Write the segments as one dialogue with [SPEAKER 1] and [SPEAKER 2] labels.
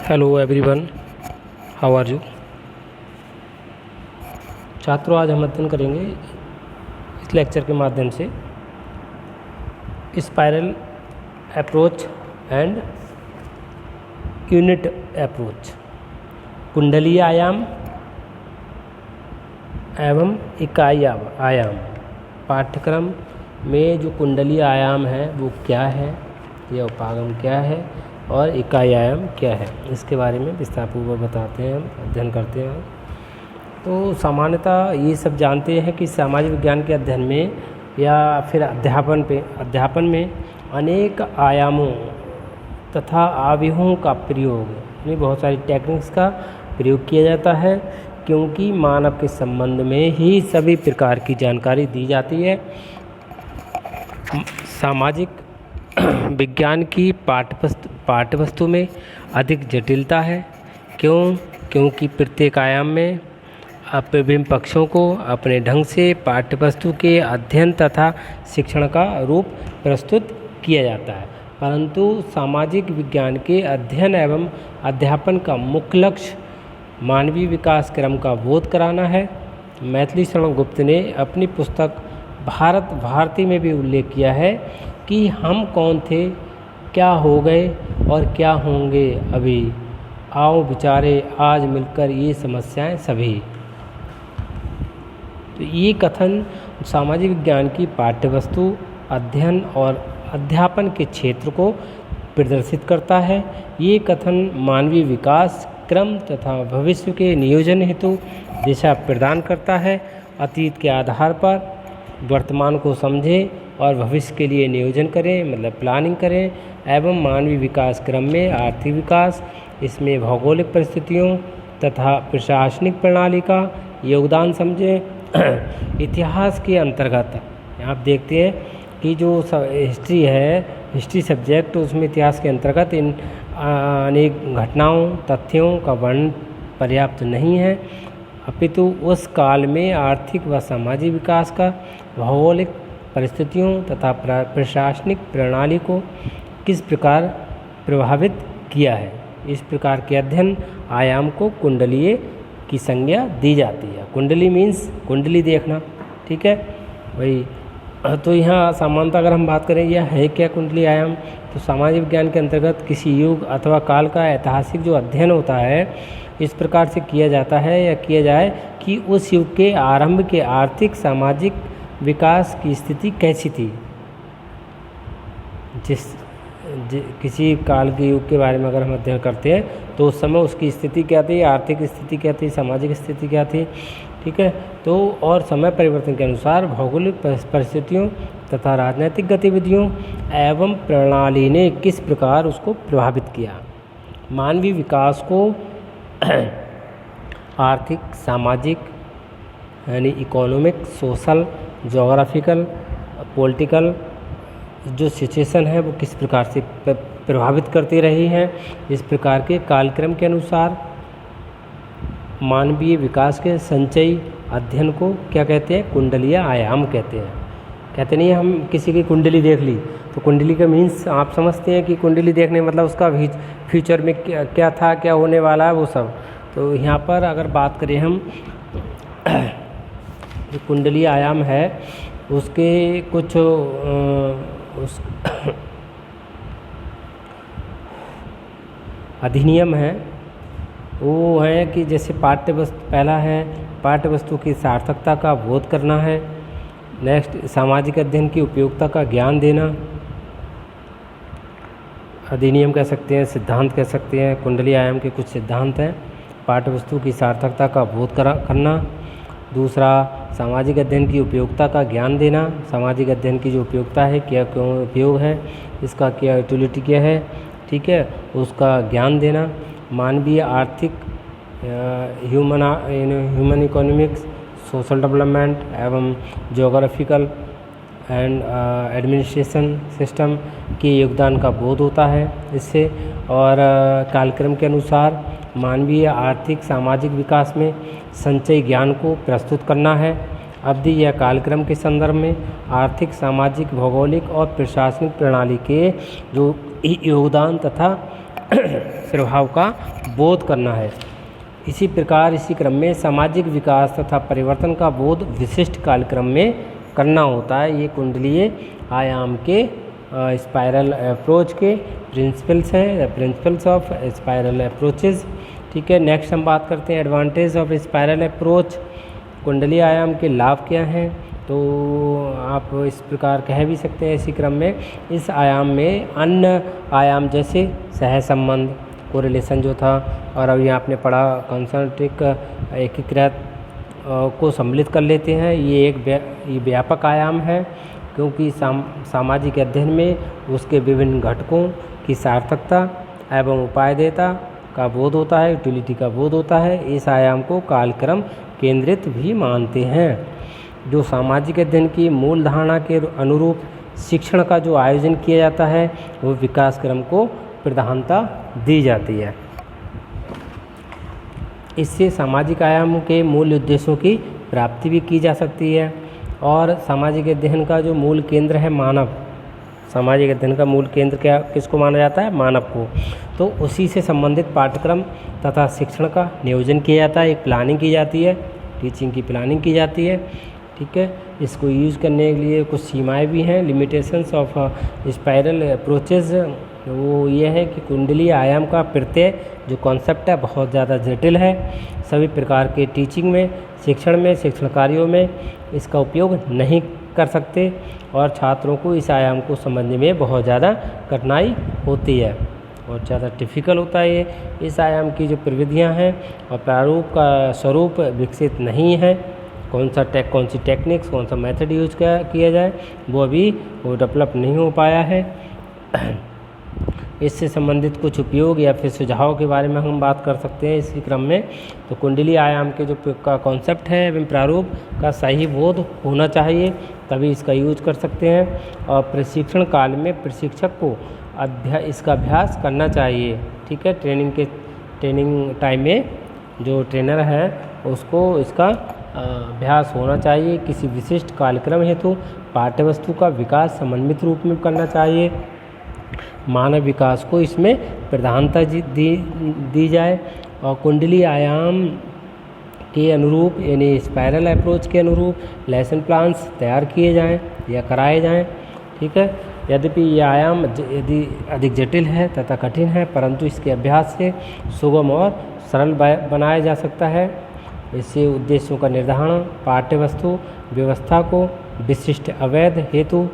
[SPEAKER 1] Hello everyone, how are you. छात्रों, आज हम अध्ययन करेंगे इस लेक्चर के माध्यम से spiral approach and unit approach, कुंडलीय आयाम एवं इकाई आयाम। पाठ्यक्रम में जो कुंडलीय आयाम है वो क्या है, यह उपागम क्या है और इकाई आयाम क्या है, इसके बारे में विस्तारपूर्वक बताते हैं, अध्ययन करते हैं। तो सामान्यतः ये सब जानते हैं कि सामाजिक विज्ञान के अध्ययन में या फिर अध्यापन में अनेक आयामों तथा आव्यूहों का प्रयोग, यानी बहुत सारी टेक्निक्स का प्रयोग किया जाता है, क्योंकि मानव के संबंध में ही सभी प्रकार की जानकारी दी जाती है। सामाजिक विज्ञान की पाठ्यवस्तु में अधिक जटिलता है। क्योंकि प्रत्येक आयाम में विभिन्न पक्षों को अपने ढंग से पाठ्यवस्तु के अध्ययन तथा शिक्षण का रूप प्रस्तुत किया जाता है। परंतु सामाजिक विज्ञान के अध्ययन एवं अध्यापन का मुख्य लक्ष्य मानवीय विकास क्रम का बोध कराना है। मैथिली शरण गुप्त ने अपनी पुस्तक भारत भारती में भी उल्लेख किया है कि हम कौन थे, क्या हो गए और क्या होंगे अभी, आओ विचारे आज मिलकर ये समस्याएं सभी। तो ये कथन सामाजिक विज्ञान की पाठ्यवस्तु, अध्ययन और अध्यापन के क्षेत्र को प्रदर्शित करता है। ये कथन मानवीय विकास क्रम तथा भविष्य के नियोजन हेतु दिशा प्रदान करता है। अतीत के आधार पर वर्तमान को समझें और भविष्य के लिए नियोजन करें, मतलब प्लानिंग करें। एवं मानवीय विकास क्रम में आर्थिक विकास, इसमें भौगोलिक परिस्थितियों तथा प्रशासनिक प्रणाली का योगदान समझें। इतिहास के अंतर्गत आप देखते हैं कि जो हिस्ट्री है, हिस्ट्री सब्जेक्ट, उसमें इतिहास के अंतर्गत इन अनेक घटनाओं तथ्यों का वर्णन पर्याप्त नहीं है, अपितु उस काल में आर्थिक व सामाजिक विकास का भौगोलिक परिस्थितियों तथा प्रशासनिक प्रणाली को किस प्रकार प्रभावित किया है, इस प्रकार के अध्ययन आयाम को कुंडलीय की संज्ञा दी जाती है। कुंडली मीन्स कुंडली देखना, ठीक है भाई। तो यहाँ सामान्यतः अगर हम बात करें यह है क्या कुंडली आयाम, तो सामाजिक विज्ञान के अंतर्गत किसी युग अथवा काल का ऐतिहासिक जो अध्ययन होता है, इस प्रकार से किया जाता है या किया जाए कि उस युग के आरंभ के आर्थिक सामाजिक विकास की स्थिति कैसी थी। किसी काल के युग के बारे में अगर हम अध्ययन करते हैं तो उस समय उसकी स्थिति क्या थी, आर्थिक स्थिति क्या थी, सामाजिक स्थिति क्या थी, ठीक है। तो और समय परिवर्तन के अनुसार भौगोलिक परिस्थितियों तथा राजनीतिक गतिविधियों एवं प्रणाली ने किस प्रकार उसको प्रभावित किया। मानवीय विकास को आर्थिक, सामाजिक यानी इकोनॉमिक, सोशल, जोग्राफिकल, पॉलिटिकल जो सिचुएशन है वो किस प्रकार से प्रभावित करती रही है। इस प्रकार के कालक्रम के अनुसार मानवीय विकास के संचयी अध्ययन को क्या कहते हैं, कुंडलीय आयाम कहते हैं। कहते नहीं हम किसी की कुंडली देख ली, तो कुंडली का मीन्स आप समझते हैं कि कुंडली देखने मतलब उसका फ्यूचर में क्या था, क्या होने वाला है, वो सब। तो यहाँ पर अगर बात करें हम जो कुंडलीय आयाम है उसके कुछ अधिनियम है, वो है कि जैसे पहला है पाठ्यवस्तु की सार्थकता का बोध करना है। नेक्स्ट, सामाजिक अध्ययन की उपयोगिता का ज्ञान देना। अधिनियम कह सकते हैं, सिद्धांत कह सकते हैं। कुंडली आयाम के कुछ सिद्धांत हैं। पाठ्यवस्तु की सार्थकता का बोध करना। दूसरा, सामाजिक अध्ययन की उपयोगिता का ज्ञान देना। सामाजिक अध्ययन की जो उपयोगिता है, क्या क्यों उपयोग है, इसका क्या यूटिलिटी क्या है, ठीक है, उसका ज्ञान देना। मानवीय आर्थिक, ह्यूमन इकोनॉमिक्स, सोशल डेवलपमेंट एवं जोग्राफिकल एंड एडमिनिस्ट्रेशन सिस्टम के योगदान का बोध होता है इससे। और कालक्रम के अनुसार मानवीय आर्थिक सामाजिक विकास में संचयी ज्ञान को प्रस्तुत करना है। अवधि या कालक्रम के संदर्भ में आर्थिक, सामाजिक, भौगोलिक और प्रशासनिक प्रणाली के जो योगदान तथा प्रभाव का बोध करना है। इसी प्रकार इसी क्रम में सामाजिक विकास तथा परिवर्तन का बोध विशिष्ट कालक्रम में करना होता है। ये कुंडलीय आयाम के स्पाइरल अप्रोच के प्रिंसिपल्स हैं, प्रिंसिपल्स ऑफ स्पाइरल अप्रोचेज। ठीक है, नेक्स्ट हम बात करते हैं एडवांटेज ऑफ स्पाइरल अप्रोच। कुंडलीय आयाम के लाभ क्या हैं? तो आप इस प्रकार कह भी सकते हैं इसी क्रम में, इस आयाम में अन्य आयाम जैसे सह संबंध, कोरिलेशन जो था, और अभी आपने पढ़ा कॉन्सेंट्रिक एकीकृत को सम्मिलित कर लेते हैं। ये एक व्यापक आयाम है, क्योंकि सामाजिक अध्ययन में उसके विभिन्न घटकों की सार्थकता एवं उपायदेयता का बोध होता है, यूटिलिटी का बोध होता है। इस आयाम को कालक्रम केंद्रित भी मानते हैं। जो सामाजिक अध्ययन की मूल धारणा के अनुरूप शिक्षण का जो आयोजन किया जाता है, वो विकास क्रम को प्रधानता दी जाती है। इससे सामाजिक आयाम के मूल उद्देश्यों की प्राप्ति भी की जा सकती है। और सामाजिक अध्ययन का जो मूल केंद्र है मानव, सामाजिक अध्ययन का मूल केंद्र क्या किसको माना जाता है? मानव को। तो उसी से संबंधित पाठ्यक्रम तथा शिक्षण का नियोजन किया जाता है, एक प्लानिंग की जाती है, टीचिंग की प्लानिंग की जाती है। ठीक है, इसको यूज़ करने के लिए कुछ सीमाएं भी हैं, लिमिटेशंस ऑफ स्पाइरल अप्रोचेज। वो ये है कि कुंडलीय आयाम का प्रत्यय जो कॉन्सेप्ट है बहुत ज़्यादा जटिल है। सभी प्रकार के टीचिंग में, शिक्षण में, शिक्षण कार्यों में इसका उपयोग नहीं कर सकते, और छात्रों को इस आयाम को समझने में बहुत ज़्यादा कठिनाई होती है, बहुत ज़्यादा डिफ़िकल्ट होता है ये। इस आयाम की जो प्रविधियाँ हैं और प्रारूप का स्वरूप विकसित नहीं है, कौन सी टेक्निक्स, कौन सा मेथड यूज किया जाए, वो अभी डेवलप नहीं हो पाया है। इससे संबंधित कुछ उपयोग या फिर सुझाव के बारे में हम बात कर सकते हैं इसी क्रम में। तो कुंडलीय आयाम के जो का कॉन्सेप्ट है एवं प्रारूप का सही बोध होना चाहिए, तभी इसका यूज कर सकते हैं। और प्रशिक्षण काल में प्रशिक्षक को इसका अभ्यास करना चाहिए। ठीक है, ट्रेनिंग टाइम में जो ट्रेनर है उसको इसका अभ्यास होना चाहिए। किसी विशिष्ट कार्यक्रम हेतु पाठ्यवस्तु का विकास समन्वित रूप में करना चाहिए। मानव विकास को इसमें प्रधानता दी जाए, और कुंडली आयाम के अनुरूप यानी स्पाइरल अप्रोच के अनुरूप लेसन प्लान्स तैयार किए जाएं या कराए जाएं। ठीक है, यद्यपि यह आयाम यदि अधिक जटिल है तथा कठिन है, परंतु इसके अभ्यास से सुगम और सरल बनाया जा सकता है। इससे उद्देश्यों का निर्धारण, पाठ्यवस्तु व्यवस्था को विशिष्ट अवैध हेतु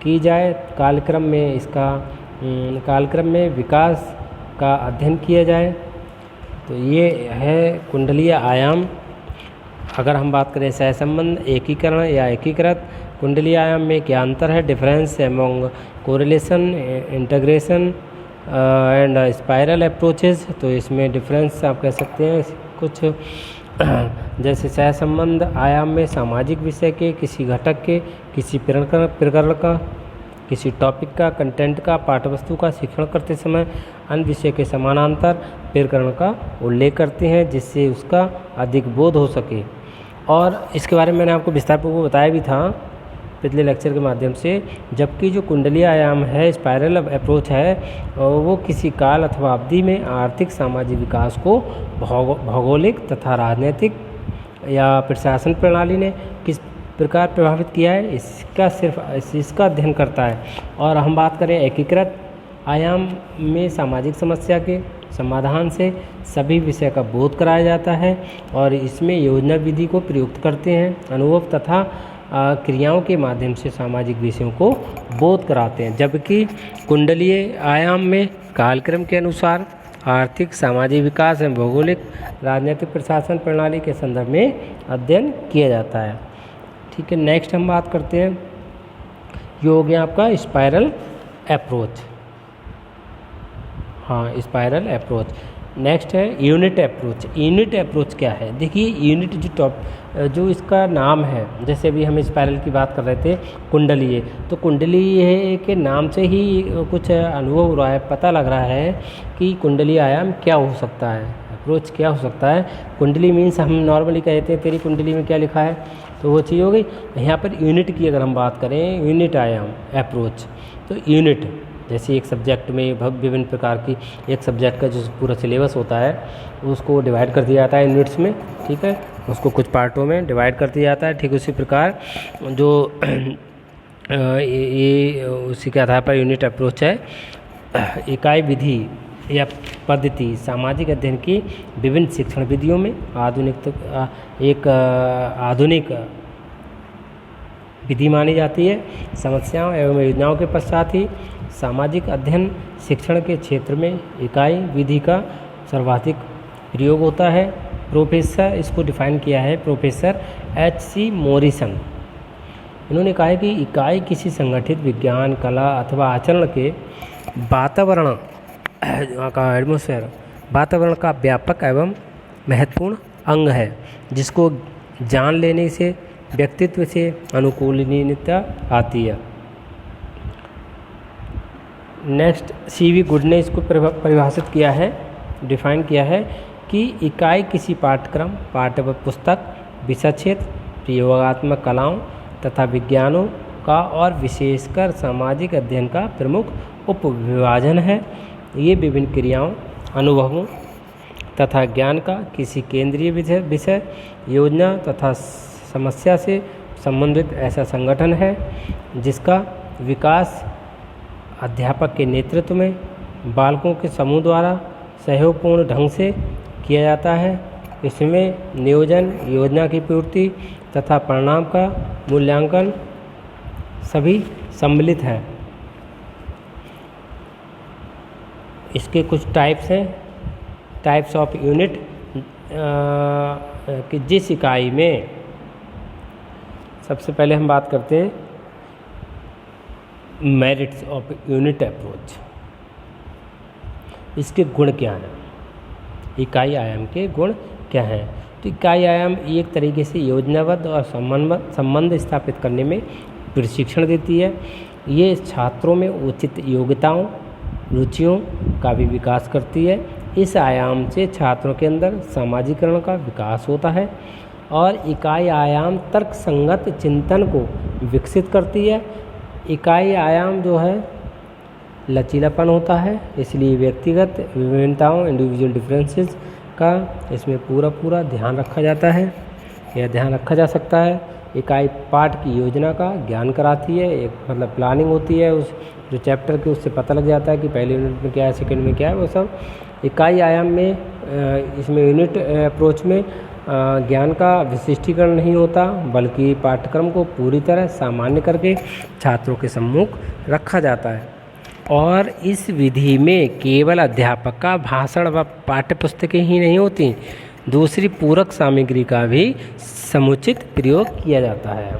[SPEAKER 1] की जाए, कालक्रम में विकास का अध्ययन किया जाए। तो ये है कुंडलीय आयाम। अगर हम बात करें सहसंबंध, एकीकरण या एकीकृत, कुंडलीय आयाम में क्या अंतर है? Difference among correlation, integration and spiral approaches. तो इसमें डिफरेंस आप कह सकते हैं कुछ, जैसे सहसंबंध आयाम में सामाजिक विषय के किसी घटक के, किसी प्रकरण का, किसी टॉपिक का, कंटेंट का, पाठ्यवस्तु का शिक्षण करते समय अन्य विषय के समानांतर प्रकरण का उल्लेख करते हैं, जिससे उसका अधिक बोध हो सके। और इसके बारे में मैंने आपको विस्तारपूर्वक बताया भी था पिछले लेक्चर के माध्यम से। जबकि जो कुंडलीय आयाम है, स्पाइरल अप्रोच है, वो किसी काल अथवा अवधि में आर्थिक सामाजिक विकास को भौगोलिक तथा राजनीतिक या प्रशासन प्रणाली ने किस प्रकार प्रभावित किया है, इसका अध्ययन करता है। और हम बात करें एकीकृत आयाम में सामाजिक समस्या के समाधान से सभी विषय का बोध कराया जाता है, और इसमें योजना विधि को प्रयुक्त करते हैं, अनुभव तथा क्रियाओं के माध्यम से सामाजिक विषयों को बोध कराते हैं। जबकि कुंडलीय आयाम में कालक्रम के अनुसार आर्थिक सामाजिक विकास एवं भौगोलिक राजनीतिक प्रशासन प्रणाली के संदर्भ में अध्ययन किया जाता है। ठीक है, नेक्स्ट हम बात करते हैं, ये हो गया आपका स्पाइरल अप्रोच। हाँ, स्पाइरल अप्रोच। नेक्स्ट है यूनिट अप्रोच। यूनिट अप्रोच क्या है? देखिए, यूनिट जो इसका नाम है, जैसे अभी हम स्पाइरल की बात कर रहे थे कुंडलीय, तो कुंडलीय के नाम से ही कुछ अनुभव हो रहा है, पता लग रहा है कि कुंडलीय आयाम क्या हो सकता है, अप्रोच क्या हो सकता है। कुंडली मीन्स हम नॉर्मली कहते हैं तेरी कुंडली में क्या लिखा है, तो वो चीज़ हो गई। यहाँ पर यूनिट की अगर हम बात करें, यूनिट आयाम अप्रोच, तो यूनिट जैसे एक सब्जेक्ट में विभिन्न प्रकार की, एक सब्जेक्ट का जो पूरा सिलेबस होता है उसको डिवाइड कर दिया जाता है यूनिट्स में, ठीक है, उसको कुछ पार्टों में डिवाइड कर दिया जाता है। ठीक उसी प्रकार जो ये उसी के आधार पर यूनिट अप्रोच है। इकाई विधि या पद्धति सामाजिक अध्ययन की विभिन्न शिक्षण विधियों में आधुनिक विधि मानी जाती है। समस्याओं एवं योजनाओं के पश्चात ही सामाजिक अध्ययन शिक्षण के क्षेत्र में इकाई विधि का सर्वाधिक प्रयोग होता है। प्रोफेसर इसको डिफाइन किया है प्रोफेसर H.C. मॉरिसन। इन्होंने कहा है कि इकाई किसी संगठित विज्ञान, कला अथवा आचरण के वातावरण का एटमॉस्फेयर वातावरण का व्यापक एवं महत्वपूर्ण अंग है, जिसको जान लेने से व्यक्तित्व से अनुकूलनीयता आती है। Next C.V. गुड ने इसको परिभाषित किया है, डिफाइन किया है कि इकाई किसी पाठ्यक्रम, पाठ्य पुस्तक, विषय क्षेत्र, प्रयोगात्मक कलाओं तथा विज्ञानों का और विशेषकर सामाजिक अध्ययन का प्रमुख उपविभाजन है। ये विभिन्न क्रियाओं, अनुभवों तथा ज्ञान का किसी केंद्रीय विषय, योजना तथा समस्या से संबंधित ऐसा संगठन है जिसका विकास अध्यापक के नेतृत्व में बालकों के समूह द्वारा सहयोगपूर्ण ढंग से किया जाता है। इसमें नियोजन, योजना की पूर्ति तथा परिणाम का मूल्यांकन सभी सम्मिलित हैं। इसके कुछ टाइप्स हैं, टाइप्स ऑफ यूनिट, कि जिस इकाई में सबसे पहले हम बात करते हैं मेरिट्स ऑफ यूनिट अप्रोच। इसके गुण क्या हैं, इकाई आयाम के गुण क्या हैं? तो इकाई आयाम एक तरीके से योजनाबद्ध और संबंध स्थापित करने में प्रशिक्षण देती है। ये छात्रों में उचित योग्यताओं, रुचियों का भी विकास करती है। इस आयाम से छात्रों के अंदर सामाजिकरण का विकास होता है और इकाई आयाम तर्कसंगत चिंतन को विकसित करती है। इकाई आयाम जो है लचीलापन होता है, इसलिए व्यक्तिगत विभिन्नताओं, इंडिविजुअल डिफरेंसेस का इसमें पूरा ध्यान रखा जाता है या ध्यान रखा जा सकता है। इकाई पाठ की योजना का ज्ञान कराती है, एक मतलब प्लानिंग होती है उस जो चैप्टर के, उससे पता लग जाता है कि पहले यूनिट में क्या है, सेकंड में क्या है, वो सब इकाई आयाम में। इसमें यूनिट अप्रोच में ज्ञान का विशिष्टीकरण नहीं होता, बल्कि पाठ्यक्रम को पूरी तरह सामान्य करके छात्रों के सम्मुख रखा जाता है। और इस विधि में केवल अध्यापक का भाषण व पाठ्यपुस्तकें ही नहीं होती, दूसरी पूरक सामग्री का भी समुचित प्रयोग किया जाता है।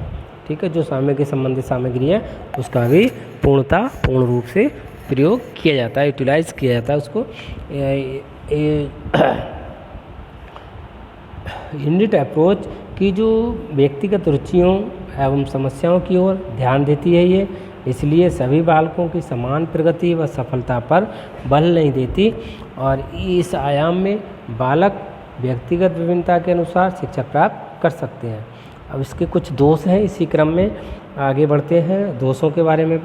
[SPEAKER 1] ठीक है, जो सामग्री संबंधित सामग्री है उसका भी पूर्ण रूप से प्रयोग किया जाता है, यूटिलाइज किया जाता है उसको। यूनिट अप्रोच की जो व्यक्तिगत रुचियों एवं समस्याओं की ओर ध्यान देती है ये, इसलिए सभी बालकों की समान प्रगति व सफलता पर बल नहीं देती और इस आयाम में बालक व्यक्तिगत विभिन्नता के अनुसार शिक्षा प्राप्त कर सकते हैं। अब इसके कुछ दोष हैं, इसी क्रम में आगे बढ़ते हैं, दोषों के बारे में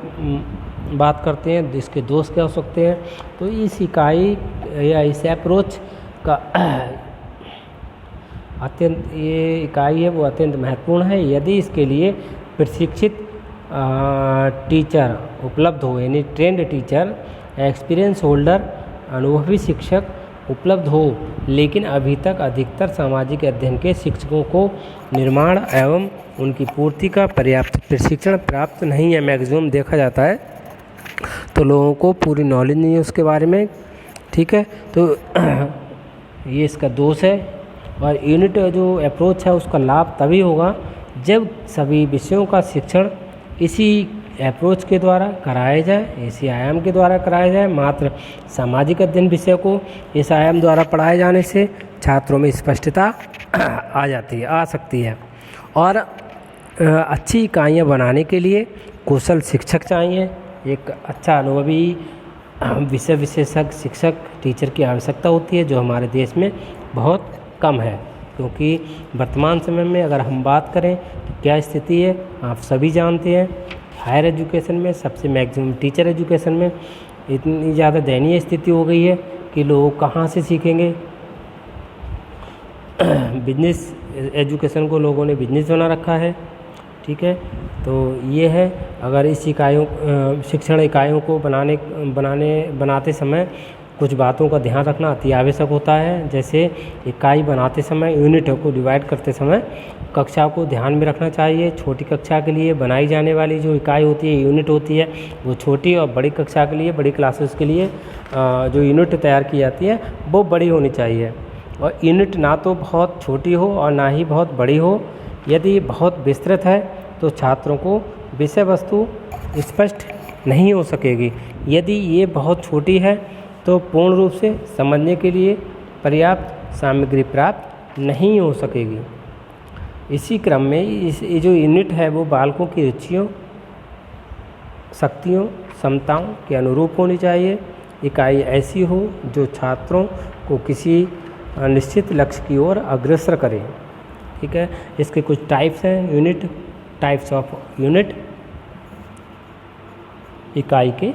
[SPEAKER 1] बात करते हैं, इसके दोष क्या हो सकते हैं। तो इस इकाई या इस अप्रोच का ये इकाई है वो अत्यंत महत्वपूर्ण है। यदि इसके लिए प्रशिक्षित टीचर उपलब्ध हो, यानी ट्रेंड टीचर, एक्सपीरियंस होल्डर, अनुभवी शिक्षक उपलब्ध हो, लेकिन अभी तक अधिकतर सामाजिक अध्ययन के शिक्षकों को निर्माण एवं उनकी पूर्ति का पर्याप्त प्रशिक्षण प्राप्त नहीं है। मैक्सिमम देखा जाता है तो लोगों को पूरी नॉलेज नहीं है उसके बारे में। ठीक है, तो ये इसका दोष है। और यूनिट जो अप्रोच है उसका लाभ तभी होगा जब सभी विषयों का शिक्षण इसी अप्रोच के द्वारा कराया जाए, इसी आयाम के द्वारा कराया जाए। मात्र सामाजिक अध्ययन विषय को इस आयाम द्वारा पढ़ाए जाने से छात्रों में स्पष्टता आ सकती है। और अच्छी इकाइयाँ बनाने के लिए कुशल शिक्षक चाहिए। एक अच्छा अनुभवी विषय विशेषज्ञ शिक्षक, टीचर की आवश्यकता होती है, जो हमारे देश में बहुत कम है। क्योंकि वर्तमान समय में अगर हम बात करें तो क्या स्थिति है आप सभी जानते हैं हायर एजुकेशन में, सबसे मैक्सिमम टीचर एजुकेशन में। इतनी ज़्यादा दयनीय स्थिति हो गई है कि लोग कहाँ से सीखेंगे। बिजनेस एजुकेशन को लोगों ने बिजनेस बना रखा है, ठीक है। तो ये है, अगर इस शिक्षण इकाइयों को बनाते समय कुछ बातों का ध्यान रखना अति आवश्यक होता है। जैसे इकाई बनाते समय, यूनिट को डिवाइड करते समय कक्षा को ध्यान में रखना चाहिए। छोटी कक्षा के लिए बनाई जाने वाली जो इकाई होती है, यूनिट होती है, वो छोटी, और बड़ी कक्षा के लिए, बड़ी क्लासेस के लिए जो यूनिट तैयार की जाती है वो बड़ी होनी चाहिए। और यूनिट ना तो बहुत छोटी हो और ना ही बहुत बड़ी हो। यदि बहुत विस्तृत है तो छात्रों को विषय वस्तु स्पष्ट नहीं हो सकेगी। यदि ये बहुत छोटी है तो पूर्ण रूप से समझने के लिए पर्याप्त सामग्री प्राप्त नहीं हो सकेगी। इसी क्रम में ये जो यूनिट है वो बालकों की रुचियों, शक्तियों, क्षमताओं के अनुरूप होनी चाहिए। इकाई ऐसी हो जो छात्रों को किसी निश्चित लक्ष्य की ओर अग्रसर करे, ठीक है। इसके कुछ टाइप्स हैं यूनिट, टाइप्स ऑफ यूनिट। इकाई के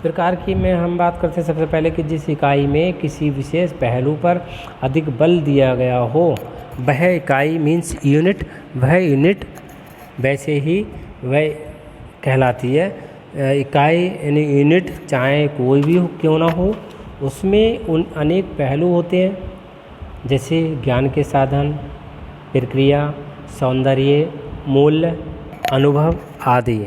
[SPEAKER 1] प्रकार की में हम बात करते हैं सबसे पहले कि जिस इकाई में किसी विशेष पहलू पर अधिक बल दिया गया हो वह इकाई मीन्स यूनिट, वह यूनिट वैसे ही वह कहलाती है। इकाई यानी यूनिट चाहे कोई भी क्यों ना हो, उसमें उन अनेक पहलू होते हैं, जैसे ज्ञान के साधन, प्रक्रिया, सौंदर्य, मूल्य, अनुभव आदि।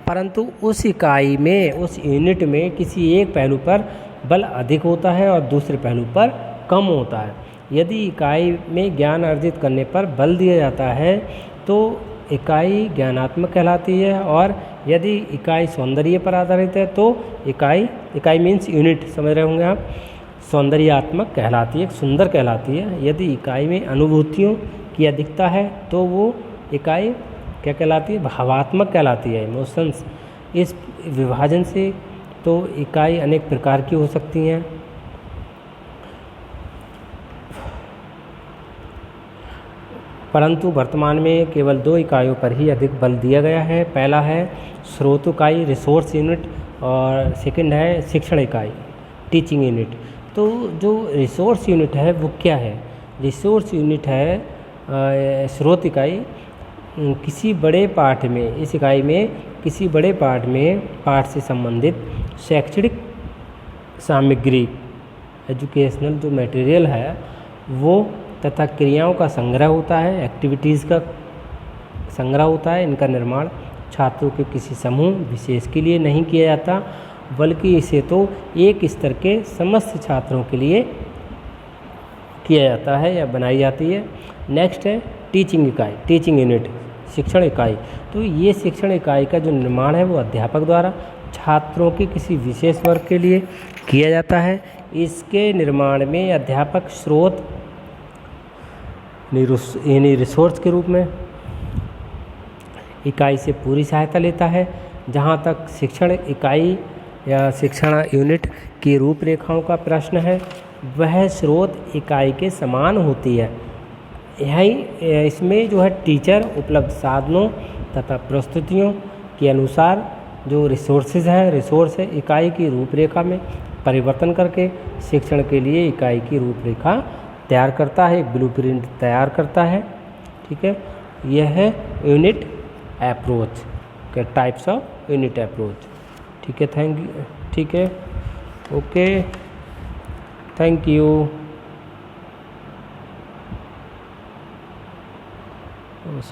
[SPEAKER 1] परंतु उस इकाई में, उस यूनिट में किसी एक पहलू पर बल अधिक होता है और दूसरे पहलू पर कम होता है। यदि इकाई में ज्ञान अर्जित करने पर बल दिया जाता है तो इकाई ज्ञानात्मक कहलाती है, और यदि इकाई सौंदर्य पर आधारित है तो इकाई मीन्स यूनिट, समझ रहे होंगे आप, सौंदर्यात्मक कहलाती है, सुंदर कहलाती है। यदि इकाई में अनुभूतियों की अधिकता है तो वो इकाई क्या कहलाती है, भावात्मक कहलाती है, इमोशंस। इस विभाजन से तो इकाई अनेक प्रकार की हो सकती हैं। परंतु वर्तमान में केवल 2 इकाइयों पर ही अधिक बल दिया गया है। पहला है स्रोत इकाई, रिसोर्स यूनिट, और सेकंड है शिक्षण इकाई, टीचिंग यूनिट। तो जो रिसोर्स यूनिट है वो क्या है? रिसोर्स यूनिट है स्रोत इकाई किसी बड़े पाठ में, इस इकाई में किसी बड़े पाठ से संबंधित शैक्षणिक सामग्री, एजुकेशनल जो मटेरियल है वो तथा क्रियाओं का संग्रह होता है, एक्टिविटीज़ का संग्रह होता है। इनका निर्माण छात्रों के किसी समूह विशेष के लिए नहीं किया जाता, बल्कि इसे तो एक स्तर के समस्त छात्रों के लिए किया जाता है या बनाई जाती है। नेक्स्ट है टीचिंग इकाई, टीचिंग यूनिट, शिक्षण इकाई। तो ये शिक्षण इकाई का जो निर्माण है वो अध्यापक द्वारा छात्रों के किसी विशेष वर्ग के लिए किया जाता है। इसके निर्माण में अध्यापक स्रोत यानी रिसोर्स के रूप में इकाई से पूरी सहायता लेता है। जहाँ तक शिक्षण इकाई या शिक्षण यूनिट की रूपरेखाओं का प्रश्न है, वह स्रोत इकाई के समान होती है। यही इसमें जो है टीचर उपलब्ध साधनों तथा प्रस्तुतियों के अनुसार जो रिसोर्सेज हैं, रिसोर्स है इकाई की रूपरेखा में परिवर्तन करके शिक्षण के लिए इकाई की रूपरेखा तैयार करता है, ब्लूप्रिंट तैयार करता है, ठीक है। यह है यूनिट अप्रोच के टाइप्स ऑफ यूनिट अप्रोच, ठीक है। ठीक है, ओके, थैंक यू।